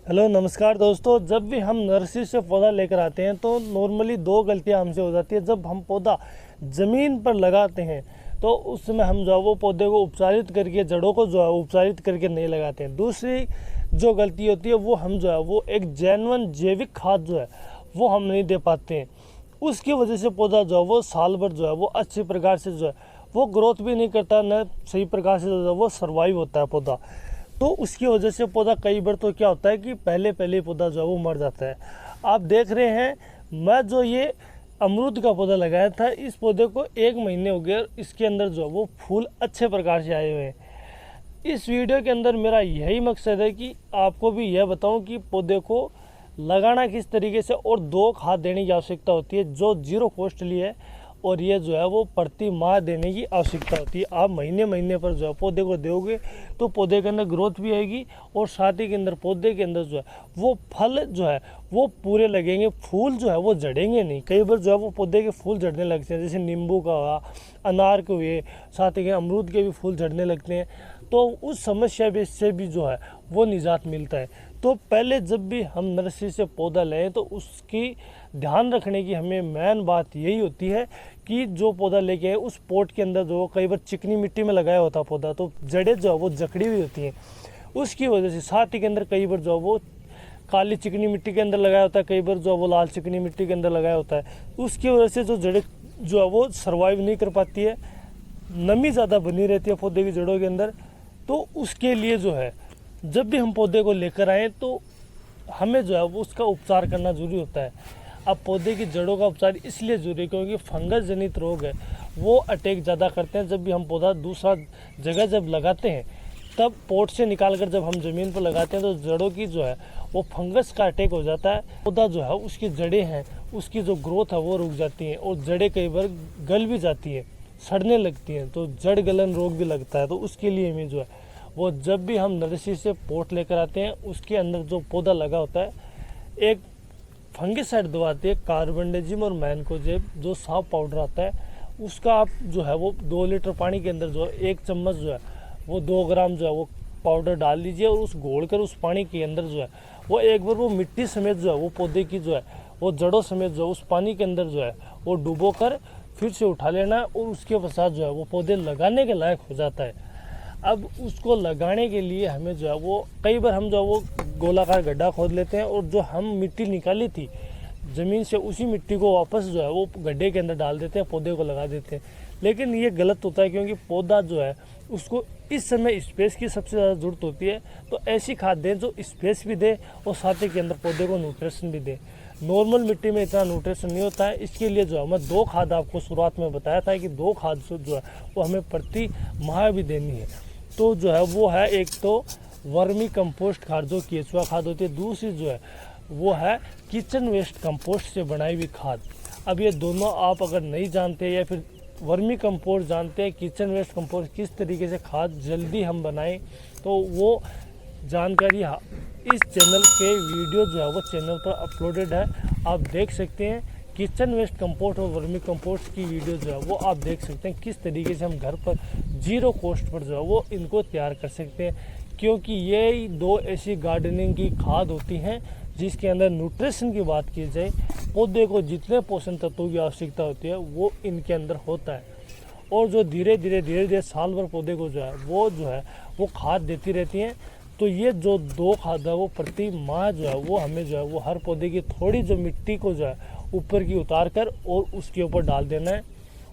Hello नमस्कार दोस्तों। जब भी हम नर्सरी से पौधा लेकर आते हैं तो नॉर्मली दो गलतियां हमसे हो जाती है। जब हम पौधा ज़मीन पर लगाते हैं तो उस समय हम जो है वो पौधे को उपचारित करके, जड़ों को जो है उपचारित करके नहीं लगाते हैं। दूसरी जो गलती होती है वो हम जो है वो एक जेन्युइन जैविक खाद जो है वो हम नहीं दे पाते हैं। उसकी वजह से पौधा जो है वो साल भर जो है वो अच्छी प्रकार से जो है वो ग्रोथ भी नहीं करता, न सही प्रकार से जो है वो सर्वाइव होता है पौधा। तो उसकी वजह से पौधा कई बार तो क्या होता है कि पहले पहले पौधा जो है वो मर जाता है। आप देख रहे हैं, मैं जो ये अमरूद का पौधा लगाया था, इस पौधे को 1 महीने हो गए, इसके अंदर जो है वो फूल अच्छे प्रकार से आए हुए हैं। इस वीडियो के अंदर मेरा यही मकसद है कि आपको भी यह बताऊं कि पौधे को लगाना किस तरीके से और 2 खाद देने की आवश्यकता होती है जो जीरो कॉस्टली है, और ये जो है वो प्रति माह देने की आवश्यकता होती है। आप महीने महीने पर जो है पौधे को दोगे तो पौधे के अंदर ग्रोथ भी आएगी और साथ ही के अंदर पौधे के अंदर जो है वो फल जो है वो पूरे लगेंगे। फूल जो है वो जड़ेंगे नहीं। कई बार जो है वो पौधे के फूल झड़ने लगते हैं, जैसे नींबू का हुआ, अनार के हुए, साथ ही अमरूद के भी फूल झड़ने लगते हैं। तो उस समस्या भी से भी जो है वो निजात मिलता है। तो पहले जब भी हम नर्सरी से पौधा लें तो उसकी ध्यान रखने की हमें मेन बात यही होती है कि जो पौधा लेके आए उस पोट के अंदर जो कई बार चिकनी मिट्टी में लगाया होता पौधा, तो जड़ें जो है वो जकड़ी हुई होती हैं। उसकी वजह से साथ ही के अंदर कई बार जो है वो काली चिकनी मिट्टी के अंदर लगाया होता है, कई बार जो है वो लाल चिकनी मिट्टी के अंदर लगाया होता है। उसकी वजह से जो जड़ें जो है वो सर्वाइव नहीं कर पाती है, नमी ज़्यादा बनी रहती है पौधे की जड़ों के अंदर। तो उसके लिए जो है जब भी हम पौधे को लेकर आएँ तो हमें जो है वो उसका उपचार करना जरूरी होता है। अब पौधे की जड़ों का उपचार इसलिए जरूरी है क्योंकि फंगस जनित रोग है वो अटैक ज़्यादा करते हैं। जब भी हम पौधा दूसरा जगह जब लगाते हैं तब पोट से निकाल कर जब हम ज़मीन पर लगाते हैं तो जड़ों की जो है वो फंगस का अटैक हो जाता है। पौधा जो है उसकी जड़ें हैं, उसकी जो ग्रोथ है वो रुक जाती हैं और जड़ें कई बार गल भी जाती हैं, सड़ने लगती हैं, तो जड़ गलन रोग भी लगता है। तो उसके लिए हमें जो है वो जब भी हम नर्सरी से पोट लेकर आते हैं उसके अंदर जो पौधा लगा होता है एक फंगिसाइड दवा आती है, कार्बेंडाजिम और मैनकोजेब जो साफ पाउडर आता है, उसका आप जो है वो 2 लीटर पानी के अंदर जो है 1 चम्मच जो है वो 2 ग्राम जो है वो पाउडर डाल लीजिए और उस घोल कर उस पानी के अंदर जो है वो एक बार वो मिट्टी समेत जो है वो पौधे की जो है वो जड़ों समेत जो है उस पानी के अंदर जो है वो डुबो कर फिर से उठा लेना है और उसके पश्चात जो है वो पौधे लगाने के लायक हो जाता है। अब उसको लगाने के लिए हमें जो है वो कई बार हम जो है वो गोलाकार गड्ढा खोद लेते हैं और जो हम मिट्टी निकाली थी ज़मीन से उसी मिट्टी को वापस जो है वो गड्ढे के अंदर डाल देते हैं, पौधे को लगा देते हैं। लेकिन ये गलत होता है क्योंकि पौधा जो है उसको इस समय स्पेस की सबसे ज़्यादा ज़रूरत होती है। तो ऐसी खाद दें जो स्पेस भी दे और साथ ही के अंदर पौधे को न्यूट्रिशन भी दे। नॉर्मल मिट्टी में इतना न्यूट्रिशन नहीं होता है। इसके लिए जो है मैं 2 खाद आपको शुरुआत में बताया था कि 2 खाद जो है वो हमें प्रति माह भी देनी है। तो जो है वो है एक तो वर्मी कंपोस्ट खाद जो केचुआ खाद होती है, दूसरी जो है वो है किचन वेस्ट कंपोस्ट से बनाई हुई खाद। अब ये दोनों आप अगर नहीं जानते या फिर वर्मी कंपोस्ट जानते हैं, किचन वेस्ट कंपोस्ट किस तरीके से खाद जल्दी हम बनाएं, तो वो जानकारी इस चैनल के वीडियो जो है वो चैनल पर अपलोडेड है, आप देख सकते हैं। किचन वेस्ट कंपोस्ट और वर्मी कंपोस्ट की वीडियो जो है वो आप देख सकते हैं किस तरीके से हम घर पर जीरो कॉस्ट पर जो है वो इनको तैयार कर सकते हैं। क्योंकि ये 2 ऐसी गार्डनिंग की खाद होती हैं जिसके अंदर न्यूट्रिशन की बात की जाए, पौधे को जितने पोषण तत्वों की आवश्यकता होती है वो इनके अंदर होता है। और जो धीरे धीरे साल भर पौधे को जो है वो खाद देती रहती हैं। तो ये जो 2 खाद है वो प्रति माह जो है वो हमें जो है वो हर पौधे की थोड़ी जो मिट्टी को जो है ऊपर की उतार कर और उसके ऊपर डाल देना है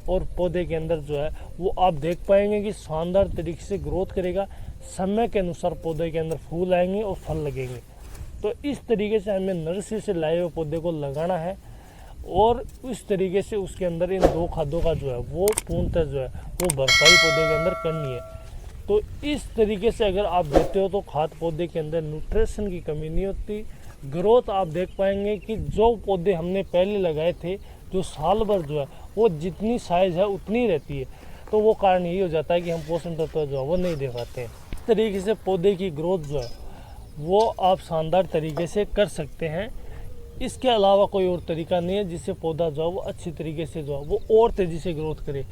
और पौधे के अंदर जो है वो आप देख पाएंगे कि शानदार तरीके से ग्रोथ करेगा। समय के अनुसार पौधे के अंदर फूल आएंगे और फल लगेंगे। तो इस तरीके से हमें नर्सरी से लाए हुए पौधे को लगाना है और उस तरीके से उसके अंदर इन 2 खादों का जो है वो पूर्णतः जो है वो भरपाई पौधे के अंदर करनी है। तो इस तरीके से अगर आप देते हो तो खाद पौधे के अंदर न्यूट्रिशन की कमी नहीं होती। ग्रोथ आप देख पाएंगे कि जो पौधे हमने पहले लगाए थे जो साल भर जो है वो जितनी साइज़ है उतनी रहती है। तो वो कारण यही हो जाता है कि हम पोषण तत्व जो है वो नहीं दे पाते हैं। इस तरीके से पौधे की ग्रोथ जो है वो आप शानदार तरीके से कर सकते हैं। इसके अलावा कोई और तरीका नहीं है जिससे पौधा जो है वो अच्छी तरीके से जो है वो और तेज़ी से ग्रोथ करे।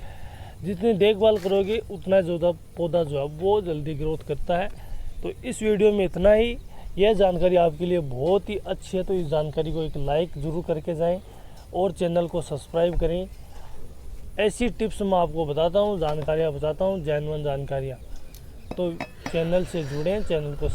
जितनी देखभाल करोगे उतना ज़्यादा पौधा जो है वो जल्दी ग्रोथ करता है। तो इस वीडियो में इतना ही। यह जानकारी आपके लिए बहुत ही अच्छी है, तो इस जानकारी को एक लाइक ज़रूर करके जाएं और चैनल को सब्सक्राइब करें। ऐसी टिप्स मैं आपको बताता हूँ, जानकारियाँ बताता हूँ, जेन्युइन जानकारियाँ। तो चैनल से जुड़ें, चैनल को